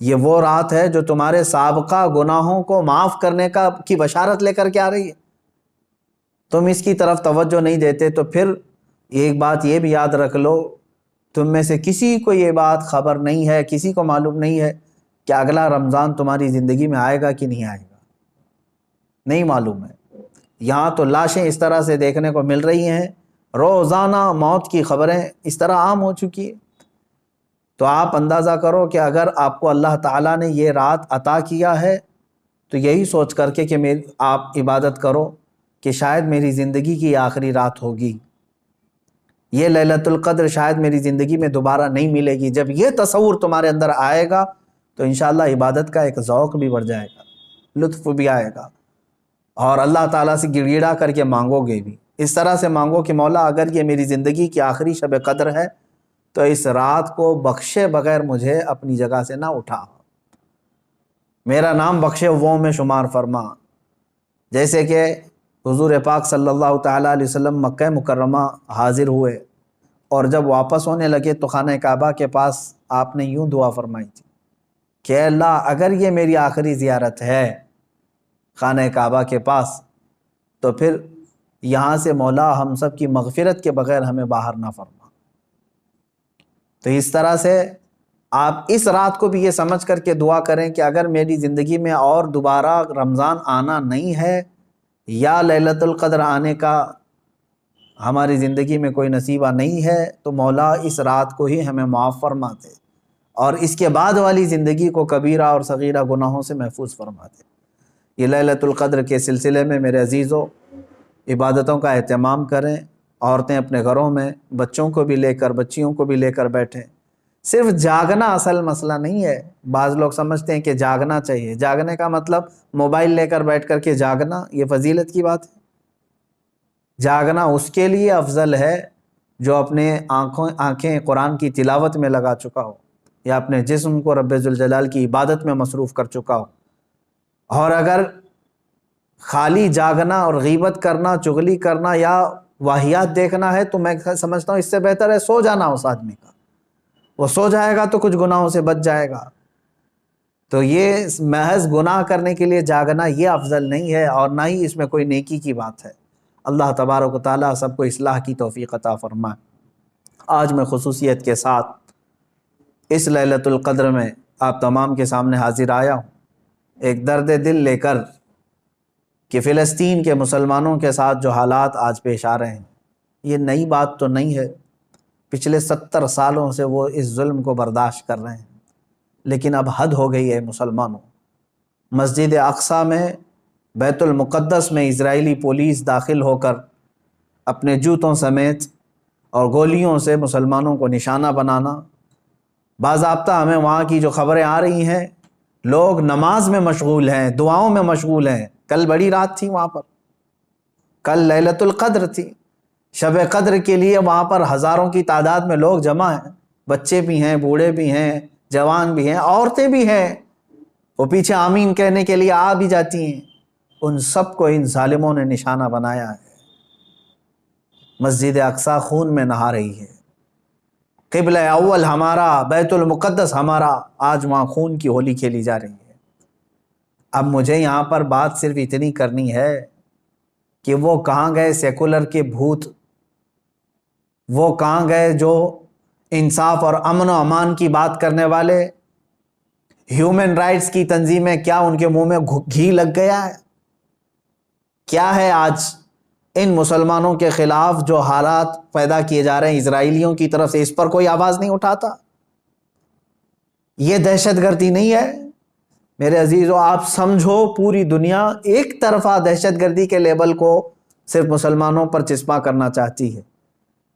یہ وہ رات ہے جو تمہارے سابقہ گناہوں کو معاف کرنے کی بشارت لے کر کے آ رہی ہے، تم اس کی طرف توجہ نہیں دیتے۔ تو پھر ایک بات یہ بھی یاد رکھ لو، تم میں سے کسی کو یہ بات خبر نہیں ہے، کسی کو معلوم نہیں ہے کہ اگلا رمضان تمہاری زندگی میں آئے گا کہ نہیں آئے گا، نہیں معلوم ہے۔ یہاں تو لاشیں اس طرح سے دیکھنے کو مل رہی ہیں، روزانہ موت کی خبریں اس طرح عام ہو چکی ہے۔ تو آپ اندازہ کرو کہ اگر آپ کو اللہ تعالیٰ نے یہ رات عطا کیا ہے تو یہی سوچ کر کے کہ آپ عبادت کرو کہ شاید میری زندگی کی آخری رات ہوگی، یہ لیلۃ القدر شاید میری زندگی میں دوبارہ نہیں ملے گی۔ جب یہ تصور تمہارے اندر آئے گا تو انشاءاللہ عبادت کا ایک ذوق بھی بڑھ جائے گا، لطف بھی آئے گا، اور اللہ تعالیٰ سے گڑ گڑا کر کے مانگو گے بھی۔ اس طرح سے مانگو کہ مولا اگر یہ میری زندگی کی آخری شب قدر ہے تو اس رات کو بخشے بغیر مجھے اپنی جگہ سے نہ اٹھا، میرا نام بخشے وہ میں شمار فرما۔ جیسے کہ حضور پاک صلی اللہ تعالیٰ علیہ وسلم مکہ مکرمہ حاضر ہوئے اور جب واپس ہونے لگے تو خانہ کعبہ کے پاس آپ نے یوں دعا فرمائی تھی کہ اے اللہ اگر یہ میری آخری زیارت ہے خانہ کعبہ کے پاس تو پھر یہاں سے مولا ہم سب کی مغفرت کے بغیر ہمیں باہر نہ فرما۔ تو اس طرح سے آپ اس رات کو بھی یہ سمجھ کر کے دعا کریں کہ اگر میری زندگی میں اور دوبارہ رمضان آنا نہیں ہے یا لیلۃ القدر آنے کا ہماری زندگی میں کوئی نصیبہ نہیں ہے تو مولا اس رات کو ہی ہمیں معاف فرما دے اور اس کے بعد والی زندگی کو کبیرہ اور صغیرہ گناہوں سے محفوظ فرما دے۔ یہ لیلۃ القدر کے سلسلے میں میرے عزیزوں عبادتوں کا اہتمام کریں، عورتیں اپنے گھروں میں بچوں کو بھی لے کر بچیوں کو بھی لے کر بیٹھیں۔ صرف جاگنا اصل مسئلہ نہیں ہے، بعض لوگ سمجھتے ہیں کہ جاگنا چاہیے، جاگنے کا مطلب موبائل لے کر بیٹھ کر کے جاگنا، یہ فضیلت کی بات ہے۔ جاگنا اس کے لیے افضل ہے جو اپنے آنکھیں قرآن کی تلاوت میں لگا چکا ہو یا اپنے جسم کو رب ذوالجلال کی عبادت میں مصروف کر چکا ہو۔ اور اگر خالی جاگنا اور غیبت کرنا، چغلی کرنا یا واہیات دیکھنا ہے تو میں سمجھتا ہوں اس سے بہتر ہے سو جانا اس آدمی کا، وہ سو جائے گا تو کچھ گناہوں سے بچ جائے گا۔ تو یہ محض گناہ کرنے کے لیے جاگنا یہ افضل نہیں ہے اور نہ ہی اس میں کوئی نیکی کی بات ہے۔ اللہ تبارک و تعالیٰ سب کو اصلاح کی توفیق عطا فرمائے۔ آج میں خصوصیت کے ساتھ اس لیلۃ القدر میں آپ تمام کے سامنے حاضر آیا ہوں ایک درد دل لے کر کہ فلسطین کے مسلمانوں کے ساتھ جو حالات آج پیش آ رہے ہیں یہ نئی بات تو نہیں ہے، پچھلے 70 سالوں سے وہ اس ظلم کو برداشت کر رہے ہیں، لیکن اب حد ہو گئی ہے مسلمانوں۔ مسجد اقصیٰ میں، بیت المقدس میں اسرائیلی پولیس داخل ہو کر اپنے جوتوں سمیت اور گولیوں سے مسلمانوں کو نشانہ بنانا، باضابطہ ہمیں وہاں کی جو خبریں آ رہی ہیں لوگ نماز میں مشغول ہیں، دعاؤں میں مشغول ہیں۔ کل بڑی رات تھی وہاں پر، کل لیلۃ القدر تھی، شب قدر کے لیے وہاں پر ہزاروں کی تعداد میں لوگ جمع ہیں، بچے بھی ہیں، بوڑھے بھی ہیں، جوان بھی ہیں، عورتیں بھی ہیں، وہ پیچھے آمین کہنے کے لیے آ بھی جاتی ہیں۔ ان سب کو ان ظالموں نے نشانہ بنایا ہے۔ مسجد اقصیٰ خون میں نہا رہی ہے، قبلہ اول ہمارا، بیت المقدس ہمارا، آج وہاں خون کی ہولی کھیلی جا رہی ہے۔ اب مجھے یہاں پر بات صرف اتنی کرنی ہے کہ وہ کہاں گئے سیکولر کے بھوت، وہ کہاں گئے جو انصاف اور امن و امان کی بات کرنے والے، ہیومن رائٹس کی تنظیمیں، کیا ان کے منہ میں گھی لگ گیا ہے؟ کیا ہے آج ان مسلمانوں کے خلاف جو حالات پیدا کیے جا رہے ہیں اسرائیلیوں کی طرف سے، اس پر کوئی آواز نہیں اٹھاتا؟ یہ دہشت گردی نہیں ہے میرے عزیزو؟ آپ سمجھو پوری دنیا ایک طرفہ دہشت گردی کے لیبل کو صرف مسلمانوں پر چسپاں کرنا چاہتی ہے۔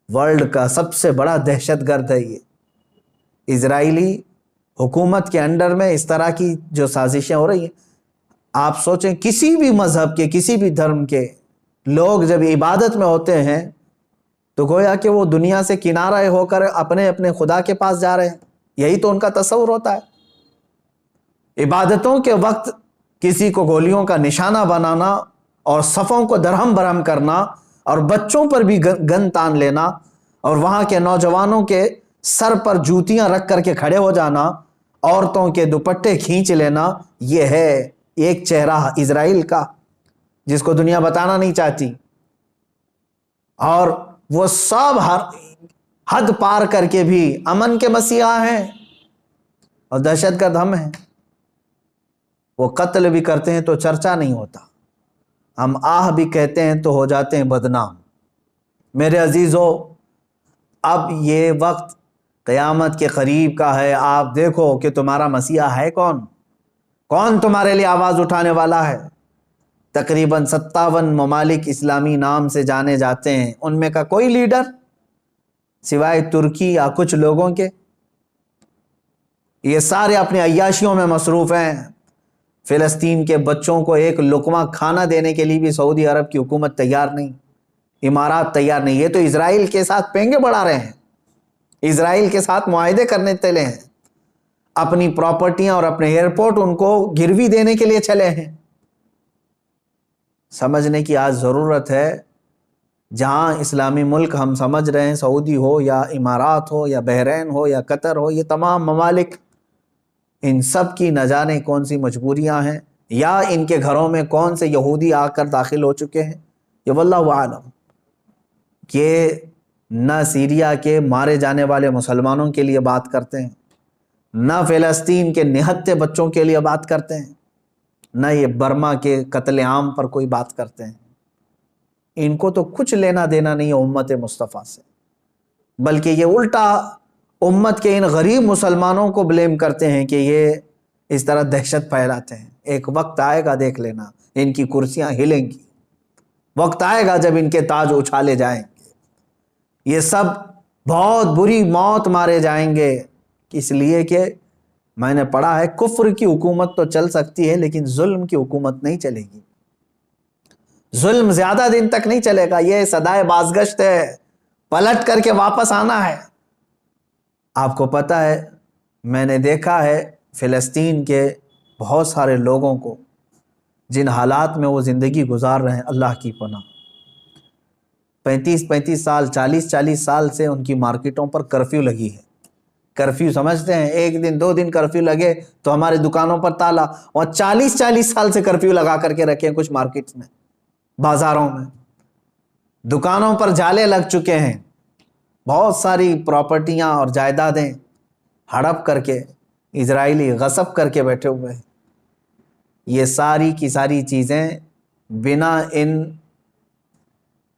ورلڈ کا سب سے بڑا دہشت گرد ہے یہ اسرائیلی حکومت کے انڈر میں اس طرح کی جو سازشیں ہو رہی ہیں۔ آپ سوچیں کسی بھی مذہب کے، کسی بھی دھرم کے لوگ جب عبادت میں ہوتے ہیں تو گویا کہ وہ دنیا سے کنارہ ہو کر اپنے اپنے خدا کے پاس جا رہے ہیں، یہی تو ان کا تصور ہوتا ہے۔ عبادتوں کے وقت کسی کو گولیوں کا نشانہ بنانا اور صفوں کو درہم برہم کرنا اور بچوں پر بھی گن تان لینا اور وہاں کے نوجوانوں کے سر پر جوتیاں رکھ کر کے کھڑے ہو جانا عورتوں کے دوپٹے کھینچ لینا، یہ ہے ایک چہرہ اسرائیل کا جس کو دنیا بتانا نہیں چاہتی، اور وہ سب حد پار کر کے بھی امن کے مسیحا ہیں اور دہشت گرد ہم ہیں۔ وہ قتل بھی کرتے ہیں تو چرچا نہیں ہوتا، ہم آہ بھی کہتے ہیں تو ہو جاتے ہیں بدنام۔ میرے عزیزو، اب یہ وقت قیامت کے قریب کا ہے، آپ دیکھو کہ تمہارا مسیحا ہے کون تمہارے لیے آواز اٹھانے والا ہے۔ تقریباً 57 ممالک اسلامی نام سے جانے جاتے ہیں، ان میں کا کوئی لیڈر سوائے ترکی یا کچھ لوگوں کے؟ یہ سارے اپنے عیاشیوں میں مصروف ہیں۔ فلسطین کے بچوں کو ایک لقمہ کھانا دینے کے لیے بھی سعودی عرب کی حکومت تیار نہیں، امارات تیار نہیں۔ یہ تو اسرائیل کے ساتھ پینگے بڑھا رہے ہیں، اسرائیل کے ساتھ معاہدے کرنے چلے ہیں، اپنی پراپرٹیاں اور اپنے ایئرپورٹ ان کو گروی دینے کے لیے چلے ہیں۔ سمجھنے کی آج ضرورت ہے، جہاں اسلامی ملک ہم سمجھ رہے ہیں، سعودی ہو یا امارات ہو یا بحرین ہو یا قطر ہو، یہ تمام ممالک، ان سب کی نہ جانے کون سی مجبوریاں ہیں، یا ان کے گھروں میں کون سے یہودی آ کر داخل ہو چکے ہیں، یہ واللہ عالم۔ کہ نہ سیریا کے مارے جانے والے مسلمانوں کے لیے بات کرتے ہیں، نہ فلسطین کے نہتے بچوں کے لیے بات کرتے ہیں، نہ یہ برما کے قتل عام پر کوئی بات کرتے ہیں۔ ان کو تو کچھ لینا دینا نہیں ہے امت مصطفیٰ سے، بلکہ یہ الٹا امت کے ان غریب مسلمانوں کو بلیم کرتے ہیں کہ یہ اس طرح دہشت پھیلاتے ہیں۔ ایک وقت آئے گا، دیکھ لینا، ان کی کرسیاں ہلیں گی، وقت آئے گا جب ان کے تاج اچھالے جائیں گے، یہ سب بہت بری موت مارے جائیں گے۔ اس لیے کہ میں نے پڑھا ہے، کفر کی حکومت تو چل سکتی ہے لیکن ظلم کی حکومت نہیں چلے گی، ظلم زیادہ دن تک نہیں چلے گا، یہ صدائے بازگشت ہے، پلٹ کر کے واپس آنا ہے۔ آپ کو پتہ ہے، میں نے دیکھا ہے فلسطین کے بہت سارے لوگوں کو جن حالات میں وہ زندگی گزار رہے ہیں، اللہ کی پناہ، 35 سال 40 سال سے ان کی مارکیٹوں پر کرفیو لگی ہے۔ کرفیو سمجھتے ہیں، ایک دن 2 دن کرفیو لگے تو ہمارے دکانوں پر تالا، اور 40 سال سے کرفیو لگا کر کے رکھے ہیں کچھ مارکیٹس میں، بازاروں میں، دکانوں پر جالے لگ چکے ہیں، بہت ساری پراپرٹیاں اور جائیدادیں ہڑپ کر کے اسرائیلی غصب کر کے بیٹھے ہوئے ہیں۔ یہ ساری کی ساری چیزیں بنا ان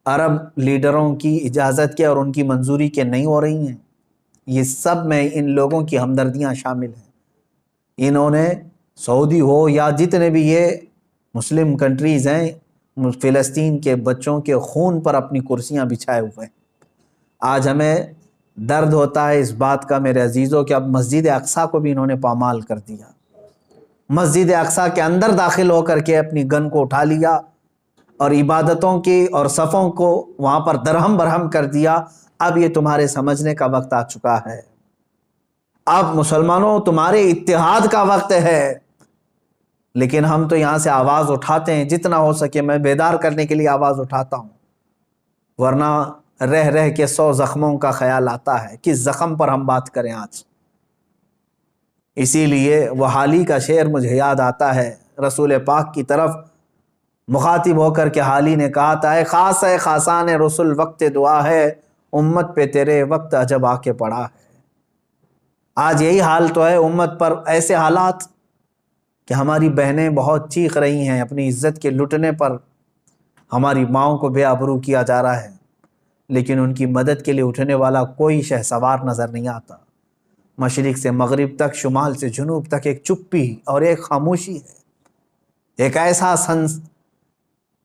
عرب لیڈروں کی اجازت کے اور ان کی منظوری کے نہیں ہو رہی ہیں۔ یہ سب میں ان لوگوں کی ہمدردیاں شامل ہیں۔ انہوں نے سعودی ہو یا جتنے بھی یہ مسلم کنٹریز ہیں، فلسطین کے بچوں کے خون پر اپنی کرسیاں بچھائے ہوئے ہیں۔ آج ہمیں درد ہوتا ہے اس بات کا میرے عزیزوں کہ اب مسجد اقصیٰ کو بھی انہوں نے پامال کر دیا، مسجد اقصیٰ کے اندر داخل ہو کر کے اپنی گن کو اٹھا لیا اور عبادتوں کی اور صفوں کو وہاں پر درہم برہم کر دیا۔ اب یہ تمہارے سمجھنے کا وقت آ چکا ہے، اب مسلمانوں تمہارے اتحاد کا وقت ہے۔ لیکن ہم تو یہاں سے آواز اٹھاتے ہیں، جتنا ہو سکے میں بیدار کرنے کے لیے آواز اٹھاتا ہوں، ورنہ رہ رہ کے 100 زخموں کا خیال آتا ہے، کس زخم پر ہم بات کریں آج۔ اسی لیے وہ حالی کا شعر مجھے یاد آتا ہے، رسول پاک کی طرف مخاطب ہو کر کے حالی نے کہا تھا، اے خاص ہے خاصان رسول وقت دعا ہے، امت پہ تیرے وقت عجب آ کے پڑا ہے۔ آج یہی حال تو ہے امت پر، ایسے حالات کہ ہماری بہنیں بہت چیخ رہی ہیں اپنی عزت کے لٹنے پر، ہماری ماؤں کو بے آبرو کیا جا رہا ہے، لیکن ان کی مدد کے لیے اٹھنے والا کوئی شہسوار نظر نہیں آتا۔ مشرق سے مغرب تک، شمال سے جنوب تک ایک چپی اور ایک خاموشی ہے، ایک ایسا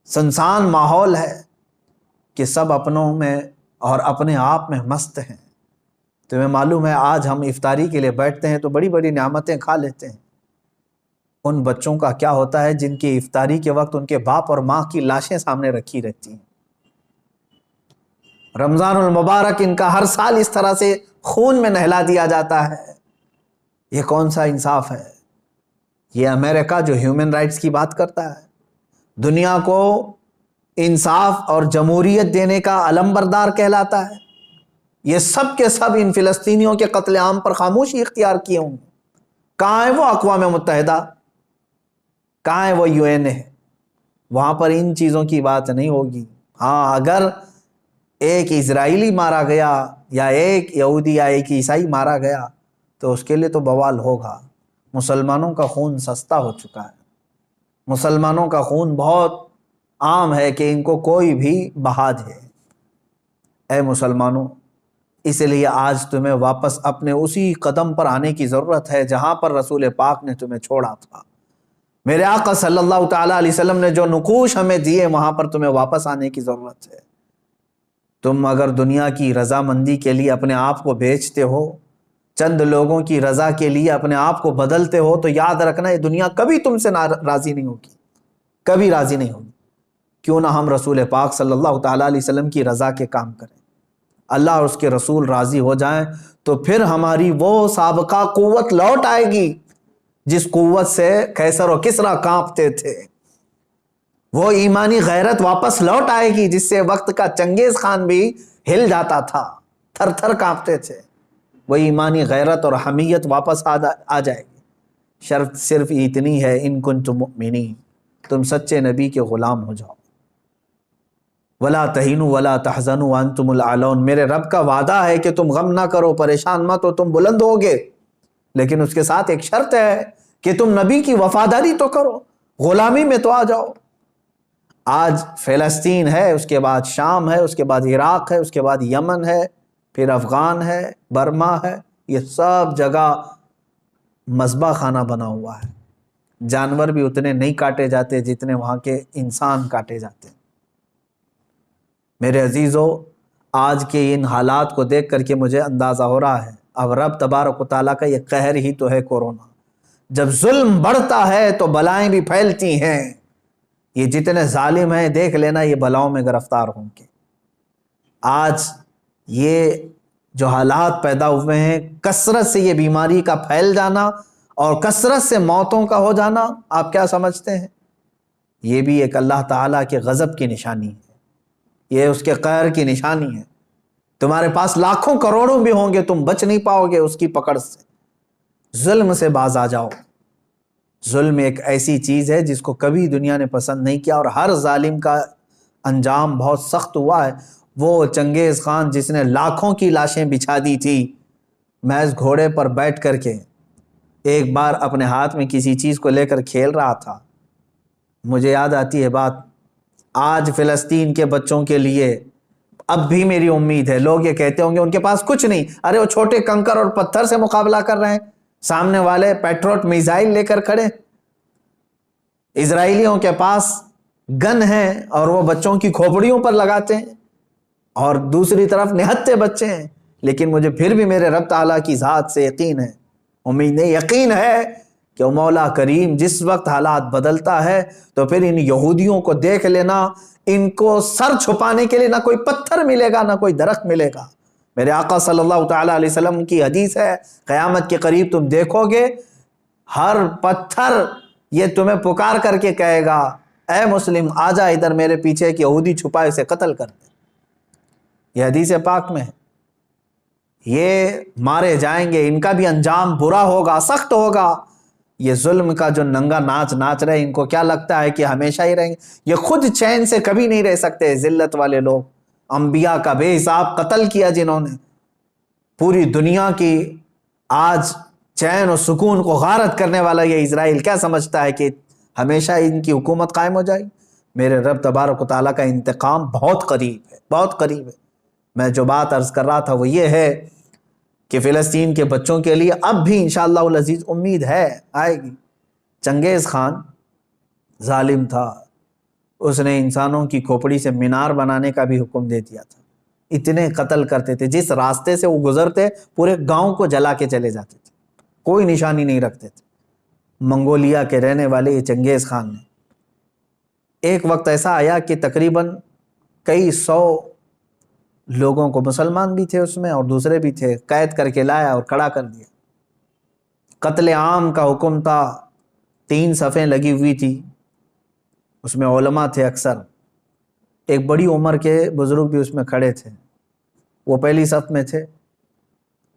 سنسان ماحول ہے کہ سب اپنوں میں اور اپنے آپ میں مست ہیں۔ تمہیں معلوم ہے آج ہم افطاری کے لیے بیٹھتے ہیں تو بڑی بڑی نعمتیں کھا لیتے ہیں، ان بچوں کا کیا ہوتا ہے جن کی افطاری کے وقت ان کے باپ اور ماں کی لاشیں سامنے رکھی رہتی ہیں؟ رمضان المبارک ان کا ہر سال اس طرح سے خون میں نہلا دیا جاتا ہے۔ یہ کون سا انصاف ہے؟ یہ امریکہ جو ہیومن رائٹس کی بات کرتا ہے، دنیا کو انصاف اور جمہوریت دینے کا علمبردار کہلاتا ہے، یہ سب کے سب ان فلسطینیوں کے قتل عام پر خاموشی اختیار کیے ہوں گے۔ کہاں ہے وہ اقوام متحدہ؟ کہاں ہے وہ UN ہے؟ وہاں پر ان چیزوں کی بات نہیں ہوگی۔ ہاں اگر ایک اسرائیلی مارا گیا یا ایک یہودی یا ایک عیسائی مارا گیا تو اس کے لیے تو بوال ہوگا۔ مسلمانوں کا خون سستا ہو چکا ہے، مسلمانوں کا خون بہت عام ہے کہ ان کو کوئی بھی بہا دے۔ اے مسلمانوں، اس لیے آج تمہیں واپس اپنے اسی قدم پر آنے کی ضرورت ہے جہاں پر رسول پاک نے تمہیں چھوڑا تھا۔ میرے آقا صلی اللہ تعالیٰ علیہ وسلم نے جو نقوش ہمیں دیے وہاں پر تمہیں واپس آنے کی ضرورت ہے۔ تم اگر دنیا کی رضامندی کے لیے اپنے آپ کو بیچتے ہو، چند لوگوں کی رضا کے لیے اپنے آپ کو بدلتے ہو، تو یاد رکھنا یہ دنیا کبھی تم سے راضی نہیں ہوگی، کبھی راضی نہیں ہوگی۔ کیوں نہ ہم رسول پاک صلی اللہ تعالیٰ علیہ وسلم کی رضا کے کام کریں، اللہ اور اس کے رسول راضی ہو جائیں، تو پھر ہماری وہ سابقہ قوت لوٹ آئے گی جس قوت سے قیصر و کسریٰ کانپتے تھے۔ وہ ایمانی غیرت واپس لوٹ آئے گی جس سے وقت کا چنگیز خان بھی ہل جاتا تھا، تھر تھر کانپتے تھے۔ وہ ایمانی غیرت اور حمیت واپس آ جائے گی۔ شرط صرف اتنی ہے، ان کنتم مؤمنین، تم سچے نبی کے غلام ہو جاؤ۔ ولا تہینوا ولا تحزنوا وانتم الاعلون، میرے رب کا وعدہ ہے کہ تم غم نہ کرو، پریشان مت ہو، تم بلند ہوگے، لیکن اس کے ساتھ ایک شرط ہے کہ تم نبی کی وفاداری تو کرو، غلامی میں تو آ جاؤ۔ آج فلسطین ہے، اس کے بعد شام ہے، اس کے بعد عراق ہے، اس کے بعد یمن ہے، پھر افغان ہے، برما ہے، یہ سب جگہ مذبح خانہ بنا ہوا ہے۔ جانور بھی اتنے نہیں کاٹے جاتے جتنے وہاں کے انسان کاٹے جاتے ہیں۔ میرے عزیزو، آج کے ان حالات کو دیکھ کر کے مجھے اندازہ ہو رہا ہے اب رب تبارک و تعالیٰ کا یہ قہر ہی تو ہے کورونا۔ جب ظلم بڑھتا ہے تو بلائیں بھی پھیلتی ہیں۔ یہ جتنے ظالم ہیں دیکھ لینا یہ بلاؤں میں گرفتار ہوں گے۔ آج یہ جو حالات پیدا ہوئے ہیں، کثرت سے یہ بیماری کا پھیل جانا اور کثرت سے موتوں کا ہو جانا، آپ کیا سمجھتے ہیں؟ یہ بھی ایک اللہ تعالیٰ کے غضب کی نشانی ہے، یہ اس کے قہر کی نشانی ہے۔ تمہارے پاس لاکھوں کروڑوں بھی ہوں گے، تم بچ نہیں پاؤ گے اس کی پکڑ سے۔ ظلم سے باز آ جاؤ۔ ظلم ایک ایسی چیز ہے جس کو کبھی دنیا نے پسند نہیں کیا، اور ہر ظالم کا انجام بہت سخت ہوا ہے۔ وہ چنگیز خان جس نے لاکھوں کی لاشیں بچھا دی تھی محض گھوڑے پر بیٹھ کر کے، ایک بار اپنے ہاتھ میں کسی چیز کو لے کر کھیل رہا تھا۔ مجھے یاد آتی ہے بات، آج فلسطین کے بچوں کے لیے اب بھی میری امید ہے۔ لوگ یہ کہتے ہوں گے ان کے پاس کچھ نہیں، ارے وہ چھوٹے کنکر اور پتھر سے مقابلہ کر رہے ہیں، سامنے والے پیٹروٹ میزائل لے کر کھڑے۔ اسرائیلیوں کے پاس گن ہیں اور وہ بچوں کی کھوپڑیوں پر لگاتے ہیں، اور دوسری طرف نہتے بچے ہیں۔ لیکن مجھے پھر بھی میرے رب تعالیٰ کی ذات سے یقین ہے، امید نہیں یقین ہے کہ مولا کریم جس وقت حالات بدلتا ہے تو پھر ان یہودیوں کو دیکھ لینا، ان کو سر چھپانے کے لیے نہ کوئی پتھر ملے گا نہ کوئی درخت ملے گا۔ میرے آقا صلی اللہ تعالیٰ علیہ وسلم کی حدیث ہے، قیامت کے قریب تم دیکھو گے ہر پتھر یہ تمہیں پکار کر کے کہے گا، اے مسلم آ جا ادھر میرے پیچھے، ایک یہودی چھپا اسے قتل کر دے۔ یہ حدیث پاک میں ہے۔ یہ مارے جائیں گے، ان کا بھی انجام برا ہوگا، سخت ہوگا۔ یہ ظلم کا جو ننگا ناچ ناچ رہے، ان کو کیا لگتا ہے کہ ہمیشہ ہی رہیں گے؟ یہ خود چین سے کبھی نہیں رہ سکتے۔ ذلت والے لوگ، انبیاء کا بے حساب قتل کیا جنہوں نے، پوری دنیا کی آج چین و سکون کو غارت کرنے والا یہ اسرائیل کیا سمجھتا ہے کہ ہمیشہ ان کی حکومت قائم ہو جائے گی؟ میرے رب تبارک و تعالیٰ کا انتقام بہت قریب ہے، بہت قریب ہے۔ میں جو بات عرض کر رہا تھا وہ یہ ہے کہ فلسطین کے بچوں کے لیے اب بھی انشاءاللہ العزیز امید ہے، آئے گی۔ چنگیز خان ظالم تھا، اس نے انسانوں کی کھوپڑی سے مینار بنانے کا بھی حکم دے دیا تھا۔ اتنے قتل کرتے تھے، جس راستے سے وہ گزرتے پورے گاؤں کو جلا کے چلے جاتے تھے، کوئی نشانی نہیں رکھتے تھے۔ منگولیا کے رہنے والے یہ چنگیز خان نے ایک وقت ایسا آیا کہ تقریباً کئی 100 لوگوں کو، مسلمان بھی تھے اس میں اور دوسرے بھی تھے، قید کر کے لایا اور کھڑا کر دیا۔ قتل عام کا حکم تھا، 3 صفیں لگی ہوئی تھی، اس میں علماء تھے اکثر، ایک بڑی عمر کے بزرگ بھی اس میں کھڑے تھے۔ وہ پہلی صف میں تھے،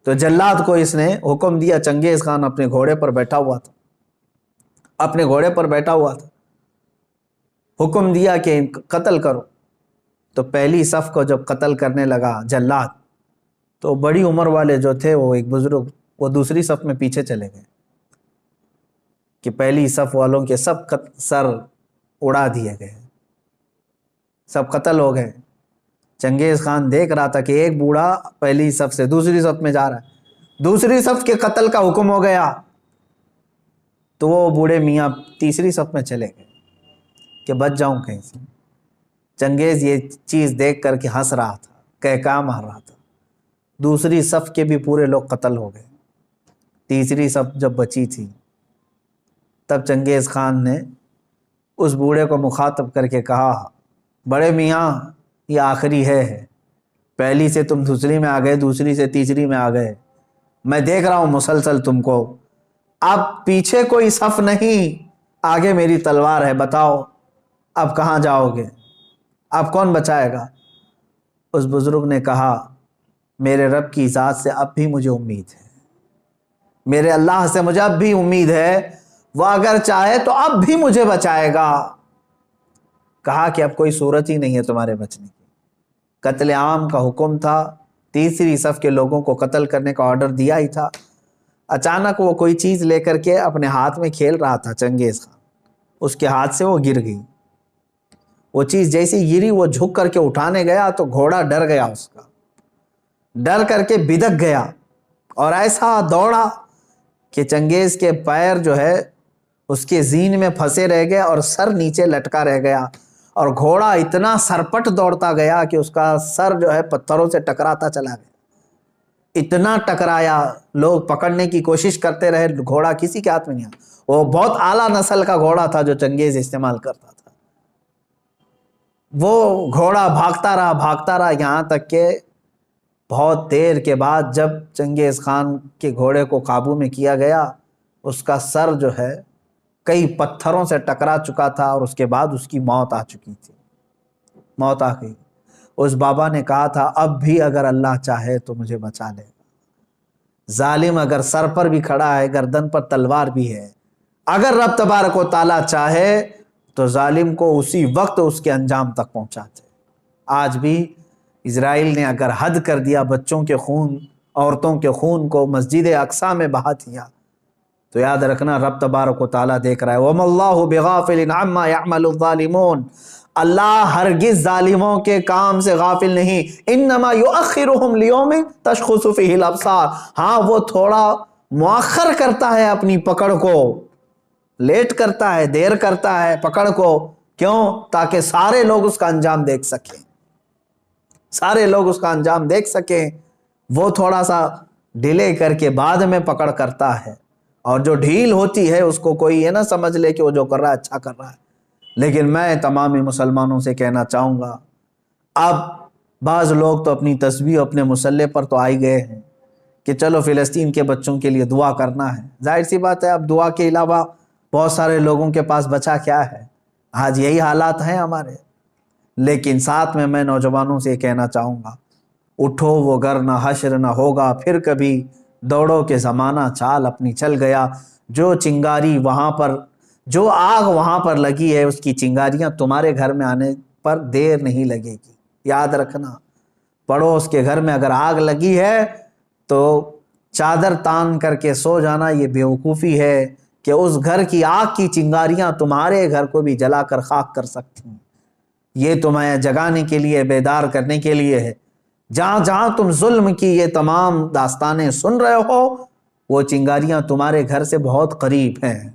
تو جلاد کو اس نے حکم دیا، چنگیز خان اپنے گھوڑے پر بیٹھا ہوا تھا، حکم دیا کہ قتل کرو۔ تو پہلی صف کو جب قتل کرنے لگا جلاد، تو بڑی عمر والے جو تھے وہ ایک بزرگ، وہ دوسری صف میں پیچھے چلے گئے کہ پہلی صف والوں کے سب سر اڑا دیے گئے، سب قتل ہو گئے۔ چنگیز خان دیکھ رہا تھا کہ ایک بوڑھا پہلی صف سے دوسری صف میں جا رہا ہے، دوسری صف کے قتل کا حکم ہو گیا، تو وہ بوڑھے میاں تیسری صف میں چلے گئے کہ بچ جاؤں کہیں سے۔ چنگیز یہ چیز دیکھ کر کے ہنس رہا تھا، کہکا مار رہا تھا، دوسری صف کے بھی پورے لوگ قتل ہو گئے۔ تیسری صف جب بچی تھی، تب چنگیز خان نے اس بوڑھے کو مخاطب کر کے کہا، بڑے میاں یہ آخری ہے، پہلی سے تم دوسری میں آ گئے، دوسری سے تیسری میں آ گئے، میں دیکھ رہا ہوں مسلسل تم کو، اب پیچھے کوئی صف نہیں، آگے میری تلوار ہے، بتاؤ اب کہاں جاؤ گے، اب کون بچائے گا؟ اس بزرگ نے کہا، میرے رب کی ذات سے اب بھی مجھے امید ہے، میرے اللہ سے مجھے اب بھی امید ہے، وہ اگر چاہے تو اب بھی مجھے بچائے گا۔ کہا کہ اب کوئی صورت ہی نہیں ہے تمہارے بچنے کی، قتل عام کا حکم تھا، تیسری صف کے لوگوں کو قتل کرنے کا آرڈر دیا ہی تھا۔ اچانک وہ کوئی چیز لے کر کے اپنے ہاتھ میں کھیل رہا تھا چنگیز خان، اس کے ہاتھ سے وہ گر گئی، وہ چیز جیسی گری وہ جھک کر کے اٹھانے گیا تو گھوڑا ڈر گیا، اس کا ڈر کر کے بدک گیا اور ایسا دوڑا کہ چنگیز کے پیر جو ہے اس کے زین میں پھنسے رہ گئے اور سر نیچے لٹکا رہ گیا، اور گھوڑا اتنا سرپٹ دوڑتا گیا کہ اس کا سر جو ہے پتھروں سے ٹکراتا چلا گیا، اتنا ٹکرایا، لوگ پکڑنے کی کوشش کرتے رہے، گھوڑا کسی کے ہاتھ میں نہیں آیا۔ وہ بہت اعلیٰ نسل کا گھوڑا تھا جو چنگیز استعمال کرتا تھا۔ وہ گھوڑا بھاگتا رہا یہاں تک کہ بہت دیر کے بعد جب چنگیز خان کے گھوڑے کو قابو میں کیا گیا، اس کا سر جو ہے کئی پتھروں سے ٹکرا چکا تھا اور اس کے بعد اس کی موت آ چکی تھی، موت آ گئی۔ اس بابا نے کہا تھا، اب بھی اگر اللہ چاہے تو مجھے بچا لے گا، ظالم اگر سر پر بھی کھڑا ہے، گردن پر تلوار بھی ہے، اگر رب تبارک و تعالیٰ چاہے تو ظالم کو اسی وقت اس کے انجام تک پہنچاتے۔ آج بھی اسرائیل نے اگر حد کر دیا، بچوں کے خون، عورتوں کے خون کو مسجد اقصی میں بہا دیا، تو یاد رکھنا رب تبارک و تعالیٰ دیکھ رہا ہے۔ وَمَا اللَّهُ بِغَافِلٍ عَمَّا يَعْمَلُ الظَّالِمُونَ، اللہ ہرگز ظالموں کے کام سے غافل نہیں۔ إِنَّمَا يُؤَخِّرُهُمْ لِيَوْمٍ تَشْخُصُ فِيهِ الْأَبْصَارُ، ہاں وہ تھوڑا مؤخر کرتا ہے اپنی پکڑ کو، لیٹ کرتا ہے، دیر کرتا ہے پکڑ کو، کیوں؟ تاکہ سارے لوگ اس کا انجام دیکھ سکیں، سارے لوگ اس کا انجام دیکھ سکیں۔ وہ تھوڑا سا ڈیلے کر کے بعد میں پکڑ کرتا ہے، اور جو ڈھیل ہوتی ہے اس کو کوئی یہ نہ سمجھ لے کہ وہ جو کر رہا ہے اچھا کر رہا ہے۔ لیکن میں تمام مسلمانوں سے کہنا چاہوں گا، اب بعض لوگ تو اپنی تسبیح اپنے مسلح پر تو آئی گئے ہیں کہ چلو فلسطین کے بچوں کے لیے دعا کرنا ہے۔ ظاہر سی بات ہے، اب دعا کے علاوہ بہت سارے لوگوں کے پاس بچا کیا ہے، آج یہی حالات ہیں ہمارے۔ لیکن ساتھ میں نوجوانوں سے کہنا چاہوں گا، اٹھو وہ گر نہ حشر نہ ہوگا پھر کبھی، دوڑو کے زمانہ چال اپنی چل گیا۔ جو چنگاری وہاں پر، جو آگ وہاں پر لگی ہے، اس کی چنگاریاں تمہارے گھر میں آنے پر دیر نہیں لگے گی، یاد رکھنا۔ پڑوس کے گھر میں اگر آگ لگی ہے تو چادر تان کر کے سو جانا یہ بیوقوفی ہے کہ اس گھر کی آگ کی چنگاریاں تمہارے گھر کو بھی جلا کر خاک کر سکتی ہیں۔ یہ تمہیں جگانے کے لیے، بیدار کرنے کے لیے ہے۔ جہاں جہاں تم ظلم کی یہ تمام داستانیں سن رہے ہو، وہ چنگاریاں تمہارے گھر سے بہت قریب ہیں،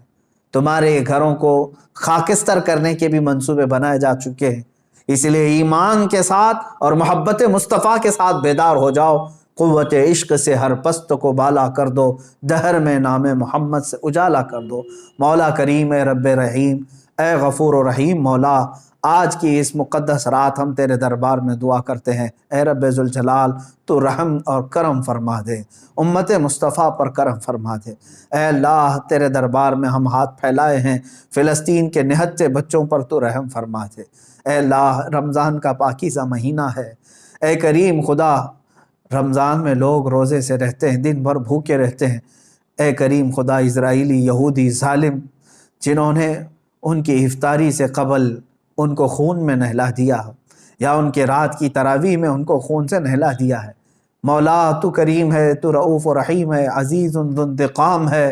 تمہارے گھروں کو خاکستر کرنے کے بھی منصوبے بنائے جا چکے ہیں۔ اس لیے ایمان کے ساتھ اور محبت مصطفیٰ کے ساتھ بیدار ہو جاؤ، قوت عشق سے ہر پست کو بالا کر دو، دہر میں نام محمد سے اجالا کر دو۔ مولا کریم، اے رب رحیم، اے غفور و رحیم مولا، آج کی اس مقدس رات ہم تیرے دربار میں دعا کرتے ہیں، اے رب ذوالجلال تو رحم اور کرم فرما دے، امت مصطفیٰ پر کرم فرما دے۔ اے اللہ تیرے دربار میں ہم ہاتھ پھیلائے ہیں، فلسطین کے نہتے بچوں پر تو رحم فرما دے۔ اے اللہ رمضان کا پاکیزہ مہینہ ہے، اے کریم خدا رمضان میں لوگ روزے سے رہتے ہیں، دن بھر بھوکے رہتے ہیں۔ اے کریم خدا، اسرائیلی یہودی ظالم جنہوں نے ان کی افطاری سے قبل ان کو خون میں نہلا دیا یا ان کے رات کی تراویح میں ان کو خون سے نہلا دیا ہے، مولا تو کریم ہے، تو رؤوف و رحیم ہے، عزیز ذو انتقام ہے،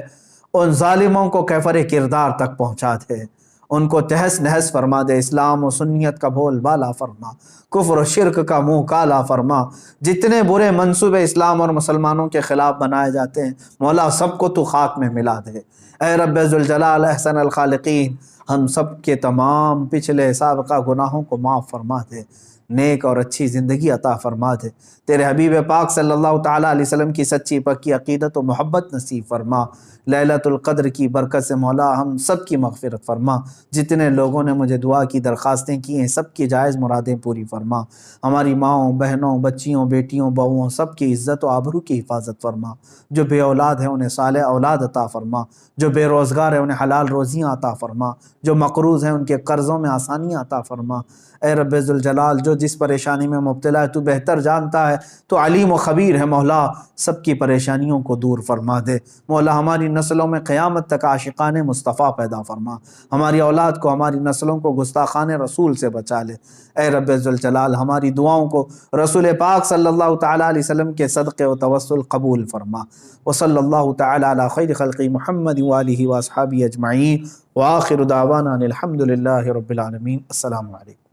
ان ظالموں کو کیفر کردار تک پہنچا دے، ان کو تہس نہس فرما دے، اسلام و سنیت کا بول بالا فرما، کفر و شرک کا منہ کالا فرما، جتنے برے منصوبے اسلام اور مسلمانوں کے خلاف بنائے جاتے ہیں مولا سب کو تو خاک میں ملا دے۔ اے رب ذوالجلال احسن الخالقین، ہم سب کے تمام پچھلے سابقہ گناہوں کو معاف فرما دے، نیک اور اچھی زندگی عطا فرما دے، تیرے حبیب پاک صلی اللہ تعالیٰ علیہ وسلم کی سچی پکی عقیدت و محبت نصیب فرما، لیلۃ القدر کی برکت سے مولا ہم سب کی مغفرت فرما، جتنے لوگوں نے مجھے دعا کی درخواستیں کی ہیں سب کی جائز مرادیں پوری فرما، ہماری ماؤں بہنوں بچیوں بیٹیوں بہوؤں سب کی عزت و آبرو کی حفاظت فرما، جو بے اولاد ہیں انہیں صالح اولاد عطا فرما، جو بے روزگار ہیں انہیں حلال روزیاں عطا فرما، جو مقروض ہیں ان کے قرضوں میں آسانیاں عطا فرما۔ اے رب ذوالجلال، جو جس پریشانی میں مبتلا ہے تو بہتر جانتا ہے، تو علیم و خبیر ہے، مولا سب کی پریشانیوں کو دور فرما دے۔ مولا ہماری نسلوں میں قیامت تک عاشقان مصطفیٰ پیدا فرما، ہماری اولاد کو ہماری نسلوں کو گستاخان رسول سے بچا لے۔ اے رب ذوالجلال، ہماری دعاؤں کو رسول پاک صلی اللہ تعالیٰ علیہ وسلم کے صدقے و توسل قبول فرما۔ وصلی اللہ تعالیٰ علی خیر خلق محمد وآلہ واصحابہ اجمعین، وآخر دعوانا الحمد للہ رب العالمین۔ السلام علیکم۔